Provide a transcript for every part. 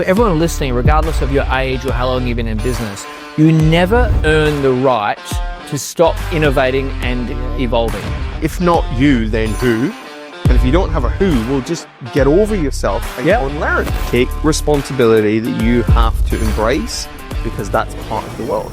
for everyone listening, regardless of your age or how long you've been in business, you never earn the right to stop innovating and evolving. If not you, then who? And if you don't have a who, well, just get over yourself and go and learn. Take responsibility that you have to embrace, because that's part of the world.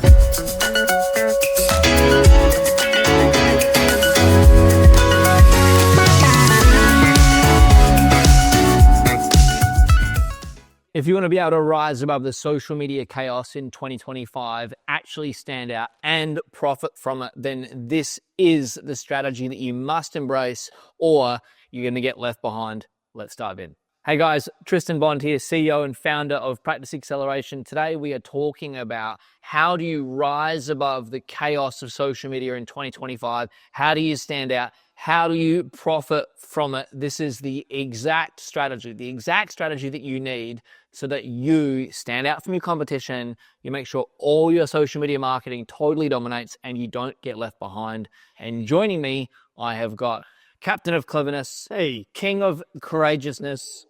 If you want to be able to rise above the social media chaos in 2025, actually stand out and profit from it, then this is the strategy that you must embrace, or you're going to get left behind. Let's dive in. Hey guys, Tristan Bond here, CEO and founder of Practice Acceleration. Today we are talking about how do you rise above the chaos of social media in 2025? How do you stand out? How do you profit from it? This is the exact strategy that you need so that you stand out from your competition, you make sure all your social media marketing totally dominates and you don't get left behind. And joining me, I have got Captain of Cleverness, King of Courageousness,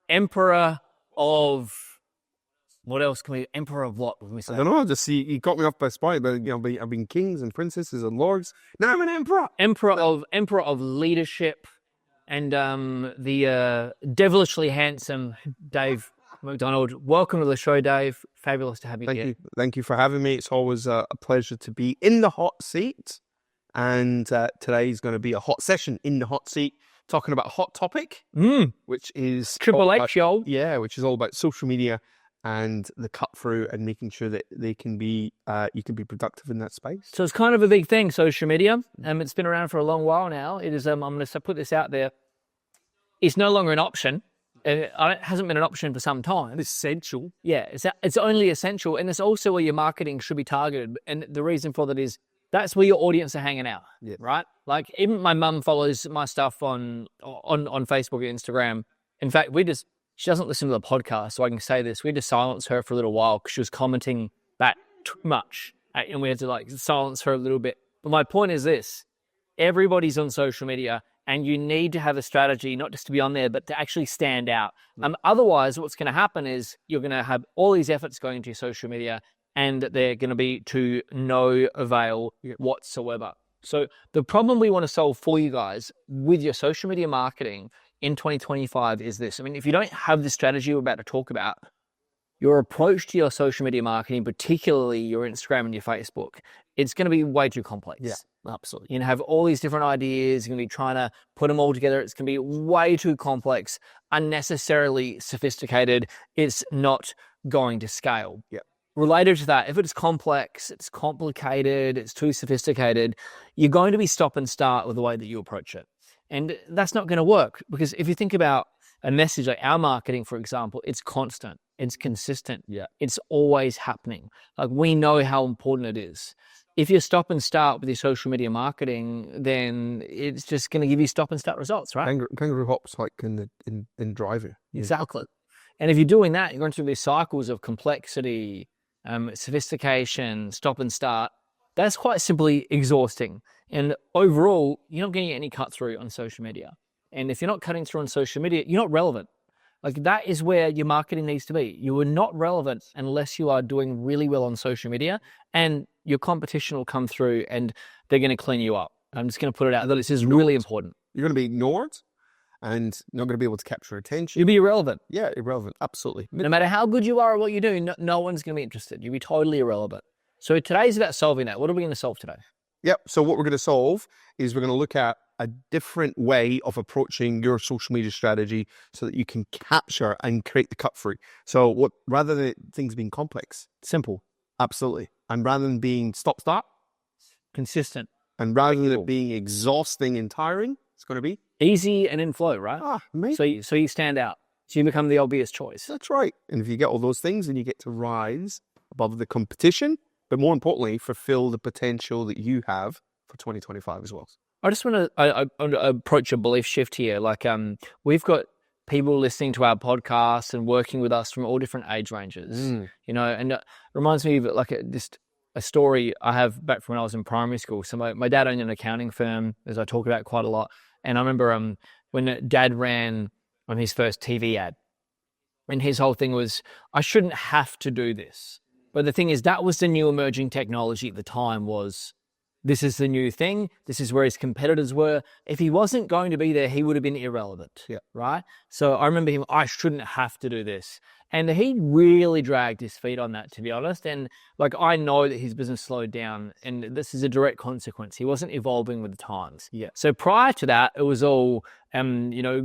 Emperor of... What else can we... Emperor of what would we say? I don't know, just see, you got me off by spite, but I've been kings and princesses and lords. Now I'm an emperor. Emperor of leadership, and the devilishly handsome Dave McDonald. Welcome to the show, Dave. Fabulous to have you here. Thank you for having me. It's always a pleasure to be in the hot seat. And today is going to be a hot session in the hot seat, talking about a hot topic, which is Triple H, y'all. Yeah, which is all about social media and the cut through and making sure that they can be, you can be productive in that space. So it's kind of a big thing, social media. It's been around for a long while now. It is. I'm going to put this out there. It's no longer an option. It hasn't been an option for some time. It's essential. Yeah, it's only essential, and it's also where your marketing should be targeted. And the reason for that is that's where your audience are hanging out, right? Like even my mum follows my stuff on Facebook and Instagram. In fact, she doesn't listen to the podcast, so I can say this. We had to silence her for a little while because she was commenting that too much, and we had to silence her a little bit. But my point is this: everybody's on social media, and you need to have a strategy, not just to be on there, but to actually stand out. Otherwise, what's going to happen is you're going to have all these efforts going into your social media, and they're going to be to no avail whatsoever. So the problem we want to solve for you guys with your social media marketing in 2025 is this. I mean, if you don't have the strategy we're about to talk about, your approach to your social media marketing, particularly your Instagram and your Facebook, it's going to be way too complex. Yeah, absolutely. You have all these different ideas. You're going to be trying to put them all together. It's going to be way too complex, unnecessarily sophisticated. It's not going to scale. Yeah. Related to that, if it's complex, it's complicated, it's too sophisticated, you're going to be stop and start with the way that you approach it. And that's not going to work, because if you think about a message like our marketing, for example, it's constant, it's consistent, it's always happening. Like, we know how important it is. If you stop and start with your social media marketing, then it's just going to give you stop and start results, right? Kangaroo hops like in driving. Exactly. And if you're doing that, you're going through these cycles of complexity, sophistication, stop and start. That's quite simply exhausting. And overall, you're not getting any cut through on social media. And if you're not cutting through on social media, you're not relevant. Like, that is where your marketing needs to be. You are not relevant unless you are doing really well on social media, and your competition will come through and they're going to clean you up. I'm just going to put it out there. This is really important. You're going to be ignored and not going to be able to capture attention. You'll be irrelevant. Yeah, irrelevant. Absolutely. No matter how good you are at what you do, no one's going to be interested. You'll be totally irrelevant. So today's about solving that. What are we going to solve today? Yep. So what we're going to solve is we're going to look at a different way of approaching your social media strategy so that you can capture and create the cut through. So rather than things being complex, simple. Absolutely. And rather than being stop-start, consistent. And rather than it being exhausting and tiring, it's going to be easy and in flow, right? Amazing. So you stand out. So you become the obvious choice. That's right. And if you get all those things, then you get to rise above the competition, but more importantly, fulfill the potential that you have for 2025 as well. I just want to approach a belief shift here. Like, we've got people listening to our podcast and working with us from all different age ranges, and it reminds me of just a story I have back from when I was in primary school. So my dad owned an accounting firm, as I talk about quite a lot. And I remember when Dad ran on his first TV ad, And his whole thing was, I shouldn't have to do this. But the thing is, that was the new emerging technology at the time was, this is the new thing. This is where his competitors were. If he wasn't going to be there, he would have been irrelevant, right? So I remember him, I shouldn't have to do this. And he really dragged his feet on that, to be honest. And like, I know that his business slowed down, and this is a direct consequence. He wasn't evolving with the times. So prior to that, it was all,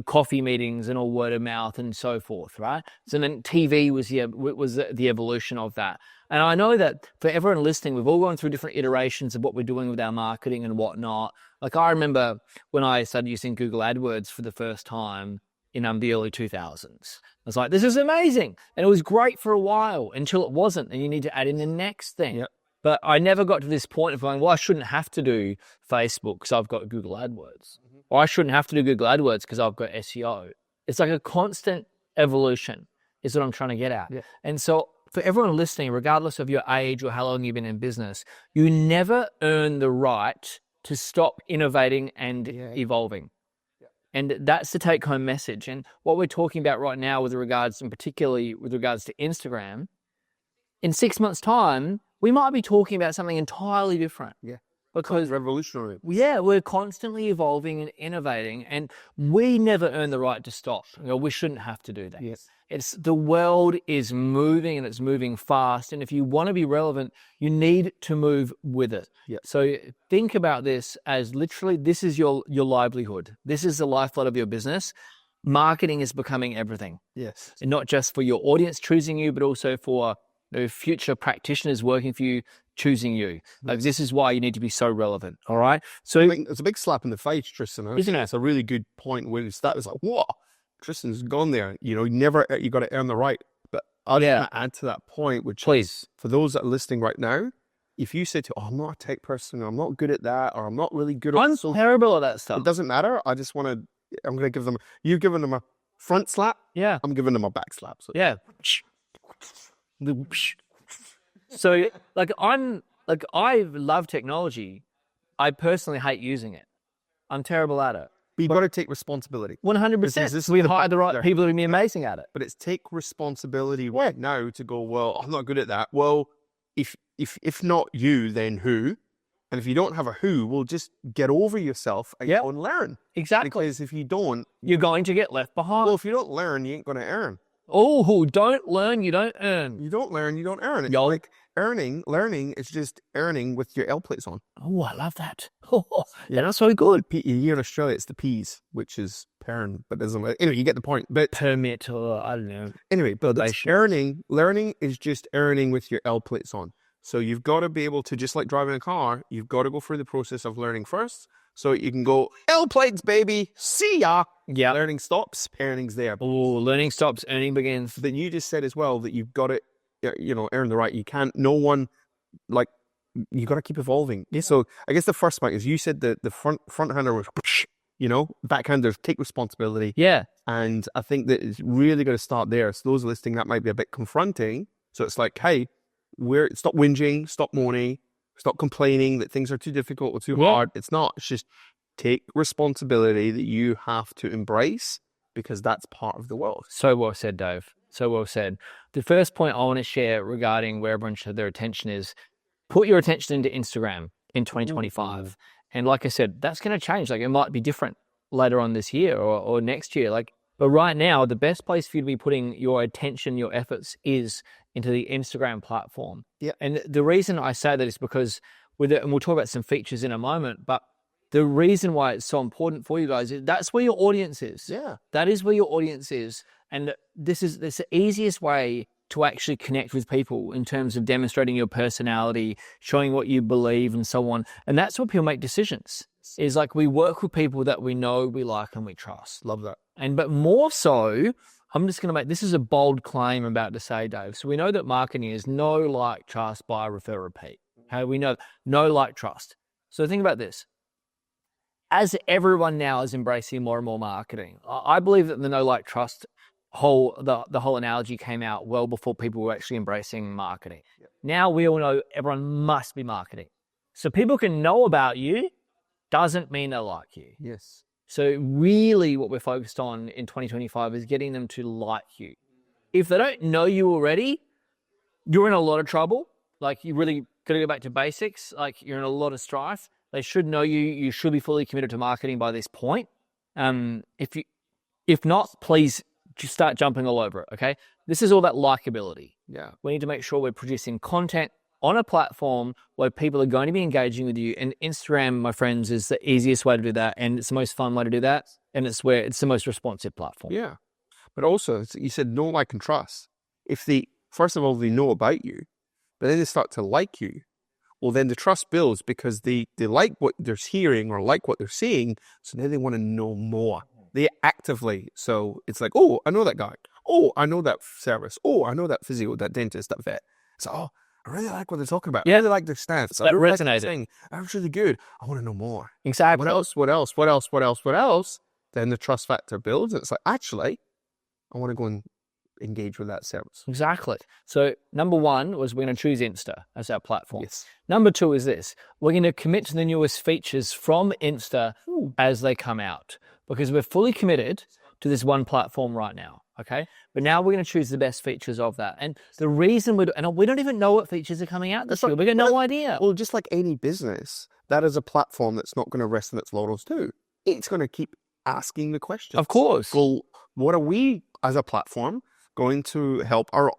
coffee meetings and all word of mouth and so forth, right? So then TV was the evolution of that. And I know that for everyone listening, we've all gone through different iterations of what we're doing with our marketing and whatnot. Like, I remember when I started using Google AdWords for the first time in the early 2000s. I was like, this is amazing. And it was great for a while until it wasn't. And you need to add in the next thing. But I never got to this point of going, well, I shouldn't have to do Facebook because I've got Google AdWords. Or I shouldn't have to do Google AdWords because I've got SEO. It's like a constant evolution is what I'm trying to get at. And so for everyone listening, regardless of your age or how long you've been in business, you never earn the right to stop innovating and evolving. And that's the take-home message. And what we're talking about right now with regards, and particularly with regards to Instagram, in 6 months' time, we might be talking about something entirely different. Because revolutionary. We're constantly evolving and innovating, and we never earn the right to stop. We shouldn't have to do that. It's the world is moving, and it's moving fast. And if you want to be relevant, you need to move with it. So think about this as literally, this is your livelihood. This is the lifeblood of your business. Marketing is becoming everything. And not just for your audience choosing you, but also for future practitioners working for you, choosing you. Like, this is why you need to be so relevant. All right. So it's a big slap in the face, Tristan. Isn't it? It's a really good point when that was like, whoa, Tristan's gone there. You got to earn the right. But I'll add to that point, which please, for those that are listening right now, if you say I'm not a tech person, or I'm not good at that, or I'm not really good I'm terrible at that stuff. It doesn't matter. I'm going to give them, you've given them a front slap. I'm giving them a back slap. So. So I love technology. I personally hate using it. I'm terrible at it. But you've got to take responsibility. 100%. We've hired the right people to be amazing at it. But it's take responsibility right now to go, well, I'm not good at that. Well, if not you, then who? And if you don't have a who, well, just get over yourself and go and learn. Exactly. Because if you don't, you're going to get left behind. Well, if you don't learn, you ain't going to earn. Oh, don't learn, you don't earn. You don't learn, you don't earn. It's like learning is just earning with your L plates on. Oh, I love that. That's so good. Here in Australia, it's the P's, which is parent, but doesn't. Anyway, you get the point. But permit, or I don't know. Anyway, but learning is just earning with your L plates on. So you've got to be able to, just like driving a car, you've got to go through the process of learning first. So you can go, L plates, baby, see ya. Learning stops, earning's there. Oh, learning stops, earning begins. Then you just said as well that you've got to, earn the right. You can't, you got to keep evolving. So I guess the first point is, you said that the front hander was, backhanders take responsibility. And I think that it's really going to start there. So those listening, that might be a bit confronting. So it's like, hey, stop whinging, stop moaning, stop complaining that things are too difficult or too hard. It's not. It's just take responsibility that you have to embrace, because that's part of the world. So well said, Dave. So well said. The first point I want to share regarding where everyone should have their attention is, put your attention into Instagram in 2025. And like I said, that's going to change. Like, it might be different later on this year or next year. But right now, the best place for you to be putting your attention, your efforts, is into the Instagram platform. And the reason I say that is because and we'll talk about some features in a moment, but the reason why it's so important for you guys is that's where your audience is. That is where your audience is. And this is the easiest way to actually connect with people in terms of demonstrating your personality, showing what you believe, and so on. And that's where people make decisions. Is like, we work with people that we know, we like, and we trust. Love that. But more so, I'm just going to this is a bold claim I'm about to say, Dave. So we know that marketing is know, like, trust, buy, refer, repeat. Okay, we know know, like, trust. So think about this. As everyone now is embracing more and more marketing, I believe that the know, like, trust the whole analogy came out well before people were actually embracing marketing. Now we all know everyone must be marketing. So people can know about you, doesn't mean they like you. Yes. So really what we're focused on in 2025 is getting them to like you. if they don't know you already, you're in a lot of trouble. Like, you really got to go back to basics. Like, you're in a lot of strife. They should know you. You should be fully committed to marketing by this point. If not, please just start jumping all over it. Okay. This is all about likability. Yeah. We need to make sure we're producing content on a platform where people are going to be engaging with you. And Instagram, my friends, is the easiest way to do that. And it's the most fun way to do that. And it's the most responsive platform. Yeah. But also, you said know, like, and trust. If first of all, they know about you, but then they start to like you, well, then the trust builds because they like what they're hearing or like what they're seeing. So then they want to know more. They actively. So it's like, oh, I know that guy. Oh, I know that service. Oh, I know that physio, that dentist, that vet. So, oh, I really like what they're talking about. Yeah. I really like their stance. That really resonated. That's really good. I want to know more. Exactly. What else? Then the trust factor builds. And it's like, actually, I want to go and engage with that service. Exactly. So number one was we're going to choose Insta as our platform. Yes. Number two is this. We're going to commit to the newest features from Insta as they come out, because we're fully committed to this one platform right now. Okay. But now we're going to choose the best features of that. And the reason we don't even know what features are coming out this year. We've got no idea. Well, just like any business, that is a platform that's not going to rest on its laurels too. It's going to keep asking the questions. Of course. Well, what are we as a platform going to help our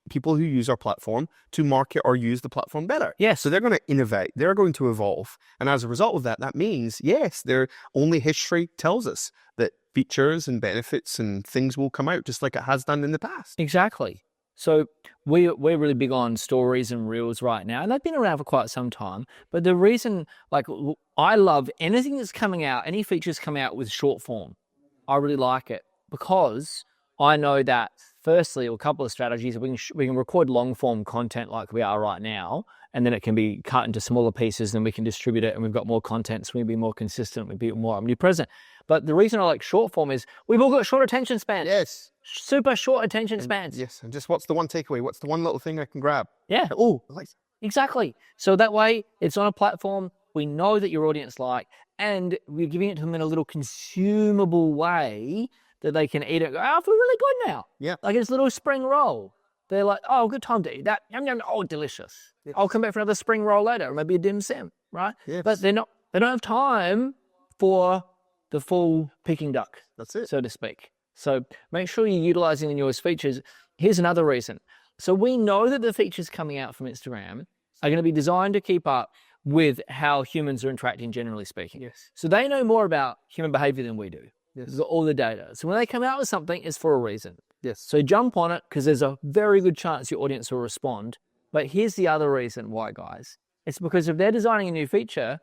people who use our platform to market or use the platform better? Yes. So they're going to innovate. They're going to evolve. And as a result of that, that means, yes, only history tells us that features and benefits and things will come out just like it has done in the past. Exactly. So we're really big on stories and reels right now, and they've been around for quite some time. But the reason, like, I love anything that's coming out, any features coming out with short form. I really like it because I know that, firstly, a couple of strategies, we can record long form content like we are right now, and then it can be cut into smaller pieces, and we can distribute it, and we've got more content, so we can be more consistent, we'll be more omnipresent. But the reason I like short form is we've all got short attention spans. Yes. Super short attention spans. Yes. And just what's the one takeaway? What's the one little thing I can grab? Yeah. Oh, Exactly. So that way it's on a platform we know that your audience like, and we're giving it to them in a little consumable way that they can eat it. Go, oh, I feel really good now. Yeah. Like it's a little spring roll. They're like, oh, good time to eat that. Yum, yum. Oh, delicious. Yes. I'll come back for another spring roll later, or maybe a dim sim, right? Yes. But they don't have time for the full Peking duck. That's it. So to speak. So make sure you're utilizing the newest features. Here's another reason. So we know that the features coming out from Instagram are going to be designed to keep up with how humans are interacting, generally speaking. Yes. So they know more about human behavior than we do. Yes. They've got all the data. So when they come out with something, it's for a reason. Yes. So jump on it, because there's a very good chance your audience will respond. But here's the other reason why, guys. It's because if they're designing a new feature,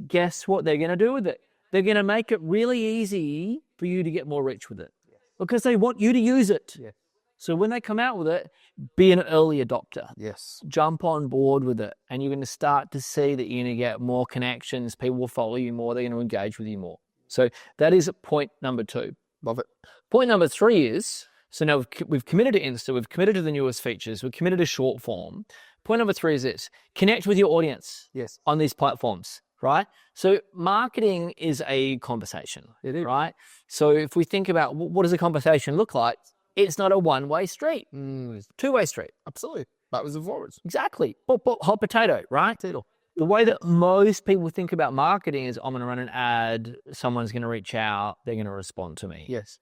guess what they're going to do with it? They're going to make it really easy for you to get more reach with it, because they want you to use it. Yes. So when they come out with it, be an early adopter. Yes. Jump on board with it, and you're going to start to see that you're going to get more connections. People will follow you more. They're going to engage with you more. So that is point number 2. Love it. Point number 3 is, so now we've committed to Insta, we've committed to the newest features, we've committed to short form. Point number 3 is this: connect with your audience. Yes. On these platforms, right? So marketing is a conversation. It is. Right? So if we think about what does a conversation look like, it's not a one-way street. It's a two-way street. Absolutely. Backwards and forwards. Exactly. Hot potato, right? The way that most people think about marketing is, I'm going to run an ad, someone's going to reach out, they're going to respond to me. Yes.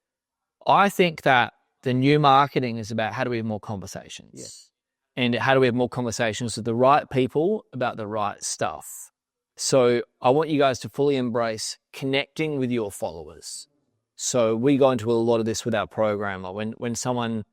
I think that the new marketing is about how do we have more conversations? Yes. And how do we have more conversations with the right people about the right stuff? So I want you guys to fully embrace connecting with your followers. So we go into a lot of this with our program. Like when someone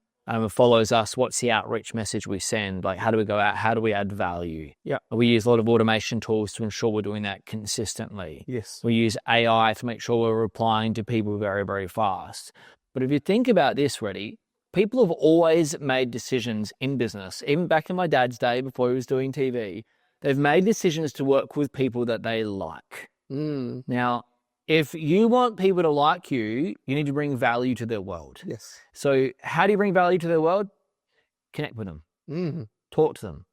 follows us, what's the outreach message we send? Like, how do we go out? How do we add value? Yeah. We use a lot of automation tools to ensure we're doing that consistently. Yes. We use AI to make sure we're replying to people very, very fast. But if you think about this, Reddy, people have always made decisions in business, even back in my dad's day before he was doing TV, they've made decisions to work with people that they like. Now, if you want people to like you, you need to bring value to their world. Yes. So how do you bring value to their world? Connect with them. Talk to them.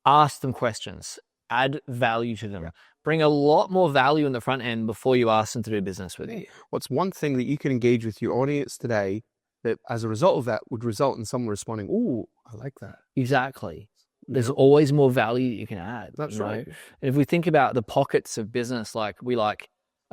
Ask them questions. Add value to them. Yeah. Bring a lot more value in the front end before you ask them to do business with you. What's one thing that you can engage with your audience today that as a result of that would result in someone responding, "Oh, I like that." Exactly. There's always more value that you can add. That's right. And if we think about the pockets of business, I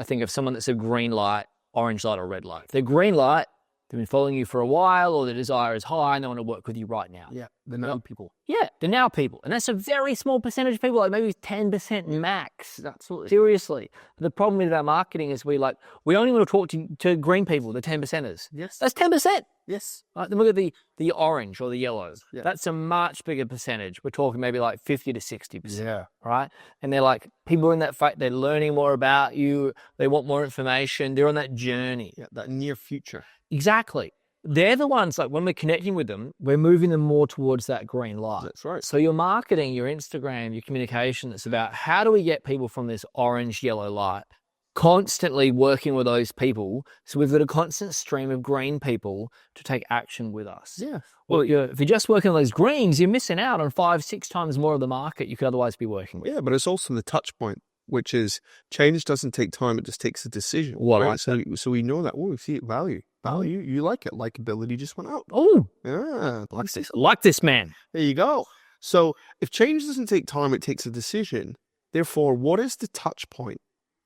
think of someone that's a green light, orange light, or red light. If they're green light, they've been following you for a while, or the desire is high and they want to work with you right now. Yeah, the now people. Yeah, they're now people. And that's a very small percentage of people, like maybe 10% max. Absolutely. Seriously. The problem with our marketing is we only want to talk to green people, the 10%ers. Yes. That's 10%. Yes. Right, then look at the orange or the yellow. Yeah. That's a much bigger percentage. We're talking maybe like 50 to 60%. Yeah. Right? And they're like, people are in that fight, they're learning more about you, they want more information, they're on that journey. Yeah, that near future. Exactly. They're the ones, like when we're connecting with them, we're moving them more towards that green light. That's right. So your marketing, your Instagram, your communication, it's about how do we get people from this orange, yellow light, constantly working with those people. So we've got a constant stream of green people to take action with us. Yeah. Well, if you're just working on those greens, you're missing out on 5-6 times more of the market you could otherwise be working with. Yeah, but it's also the touch point, which is change doesn't take time, it just takes a decision. Well, right? So we know that, we see it value. Value, you like it. Likability just went up. Oh, Yeah. like this man. There you go. So if change doesn't take time, it takes a decision. Therefore, what is the touch point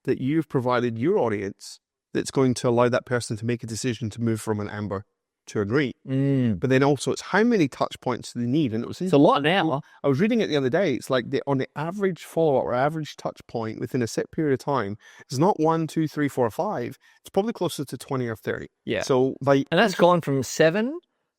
that you've provided your audience that's going to allow that person to make a decision to move from an amber to a green? But then also it's how many touch points do they need? And It's a lot now. I was reading it the other day. It's like on the average follow-up or average touch point within a set period of time, it's not 1, 2, 3, 4, 5. It's probably closer to 20 or 30. Yeah. So And that's gone from 7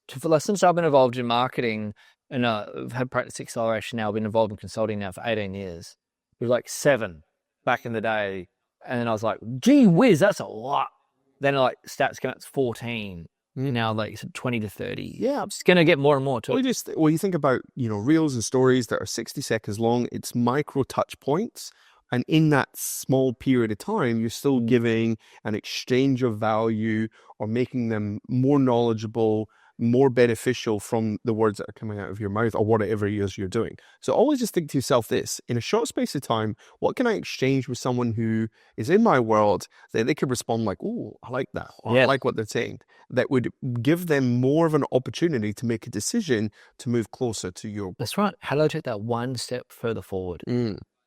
to, since I've been involved in marketing and I've had Practice Acceleration now, I've been involved in consulting now for 18 years. It was like 7 back in the day. And then I was like, gee whiz, that's a lot. Then like stats came out, it's 14. Now like 20 to 30. Yeah, it's going to get more and more to it. Well, you think about, reels and stories that are 60 seconds long, it's micro touch points. And in that small period of time, you're still giving an exchange of value or making them more knowledgeable, more beneficial from the words that are coming out of your mouth or whatever it is you're doing. So always just think to yourself this, in a short space of time, what can I exchange with someone who is in my world that they could respond like, oh, I like that, or I like what they're saying, that would give them more of an opportunity to make a decision to move closer to your. That's right. How do I take that one step further forward?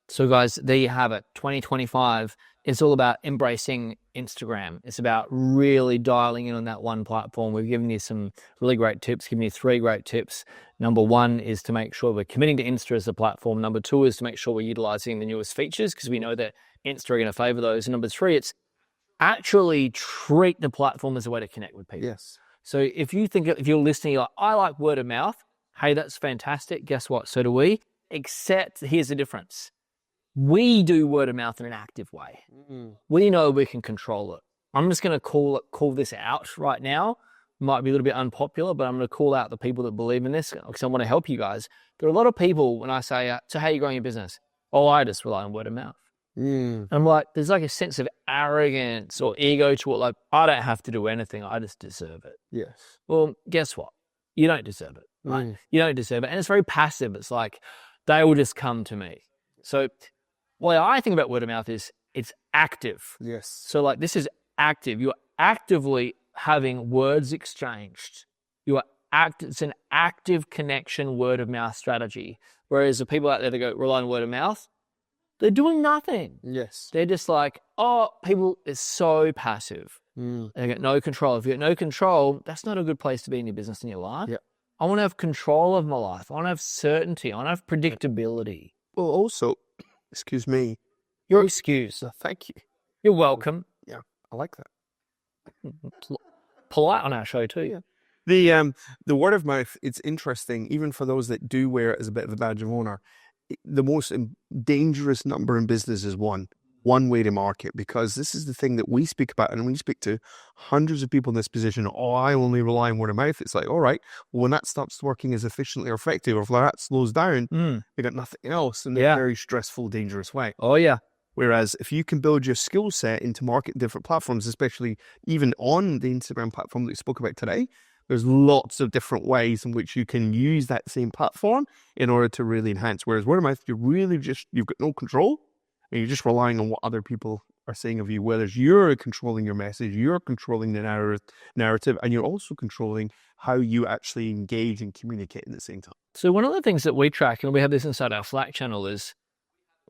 So guys, there you have it. 2025, it's all about embracing Instagram. It's about really dialing in on that one platform. We've given you some really great tips, given you 3 great tips. Number 1 is to make sure we're committing to Insta as a platform. Number 2 is to make sure we're utilizing the newest features because we know that Insta are going to favor those. And number 3, it's actually treat the platform as a way to connect with people. Yes. So if you're listening, you're like, I like word of mouth. Hey, that's fantastic. Guess what? So do we. Except here's the difference. We do word of mouth in an active way. We know we can control it. I'm just going to call this out right now. Might be a little bit unpopular, but I'm going to call out the people that believe in this because I want to help you guys. There are a lot of people when I say, so how are you growing your business? Oh, I just rely on word of mouth. I'm like, there's like a sense of arrogance or ego to it. Like, I don't have to do anything. I just deserve it. Yes. Well, guess what? You don't deserve it. Right? You don't deserve it. And it's very passive. It's like, they will just come to me. So what I think about word of mouth is it's active. Yes. So like this is active. You're actively having words exchanged. It's an active connection word of mouth strategy. Whereas the people out there that go rely on word of mouth, they're doing nothing. Yes. They're just like, people is so passive. They got no control. If you got no control, that's not a good place to be in your business and your life. Yep. I want to have control of my life. I want to have certainty. I want to have predictability. Well, also, excuse me. You're excused. Thank you. You're welcome. Yeah, I like that. Polite on our show too. Yeah. The word of mouth, it's interesting, even for those that do wear it as a bit of a badge of honor. The most dangerous number in business is one way to market, because this is the thing that we speak about. And when you speak to hundreds of people in this position, I only rely on word of mouth. It's like, all right, well, when that stops working as efficiently or effective, or if that slows down, we got nothing else in a very stressful, dangerous way. Oh, yeah. Whereas if you can build your skill set into market different platforms, especially even on the Instagram platform that we spoke about today, there's lots of different ways in which you can use that same platform in order to really enhance. Whereas word of mouth, you've got no control and you're just relying on what other people are saying of you, whether you're controlling your message, you're controlling the narrative, and you're also controlling how you actually engage and communicate at the same time. So one of the things that we track, and we have this inside our Slack channel, is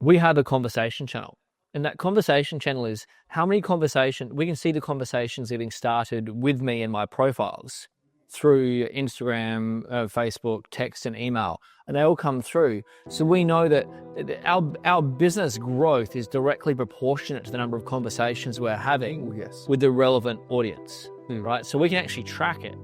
we have a conversation channel. And that conversation channel is how many conversations, we can see the conversations getting started with me in my profiles through Instagram, Facebook, text, and email, and they all come through. So we know that our business growth is directly proportionate to the number of conversations we're having with the relevant audience, right? So we can actually track it.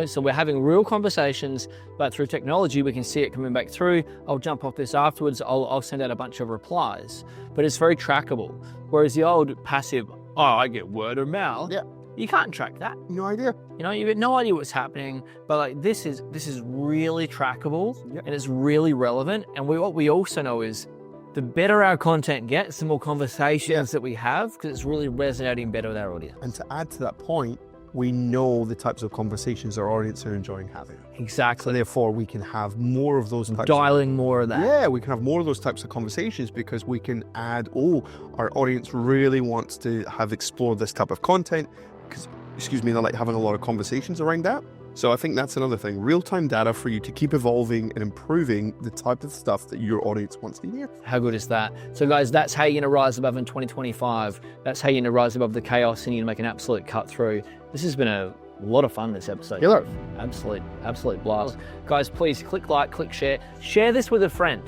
So we're having real conversations, but through technology, we can see it coming back through. I'll jump off this afterwards. I'll send out a bunch of replies, but it's very trackable. Whereas the old passive, I get word of mouth. Yeah. You can't track that. No idea. You have no idea what's happening, but like this is really trackable and it's really relevant. And what we also know is the better our content gets, the more conversations that we have, because it's really resonating better with our audience. And to add to that point, we know the types of conversations our audience are enjoying having. Exactly. So therefore, we can have more of those types. Dialing more of that. Yeah, we can have more of those types of conversations because we can add, our audience really wants to have explored this type of content because, they like having a lot of conversations around that. So I think that's another thing, real-time data for you to keep evolving and improving the type of stuff that your audience wants to hear. How good is that? So guys, that's how you're going to rise above in 2025. That's how you're going to rise above the chaos and you're going to make an absolute cut through. This has been a lot of fun, this episode. Killer. Absolute blast. Guys, please click like, click share. Share this with a friend.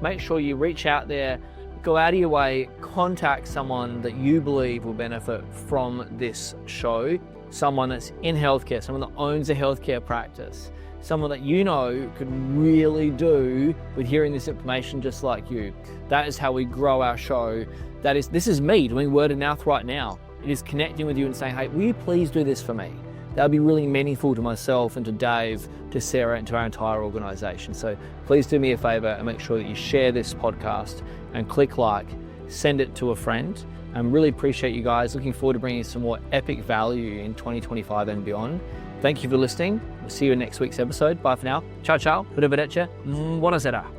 Make sure you reach out there, go out of your way, contact someone that you believe will benefit from this show. Someone that's in healthcare, someone that owns a healthcare practice, someone that could really do with hearing this information just like you. That is how we grow our show. This is me doing word of mouth right now. It is connecting with you and saying, hey, will you please do this for me? That would be really meaningful to myself and to Dave, to Sarah, and to our entire organization. So please do me a favor and make sure that you share this podcast and click like, send it to a friend. I really appreciate you guys. Looking forward to bringing you some more epic value in 2025 and beyond. Thank you for listening. We'll see you in next week's episode. Bye for now. Ciao, ciao. Buonasera.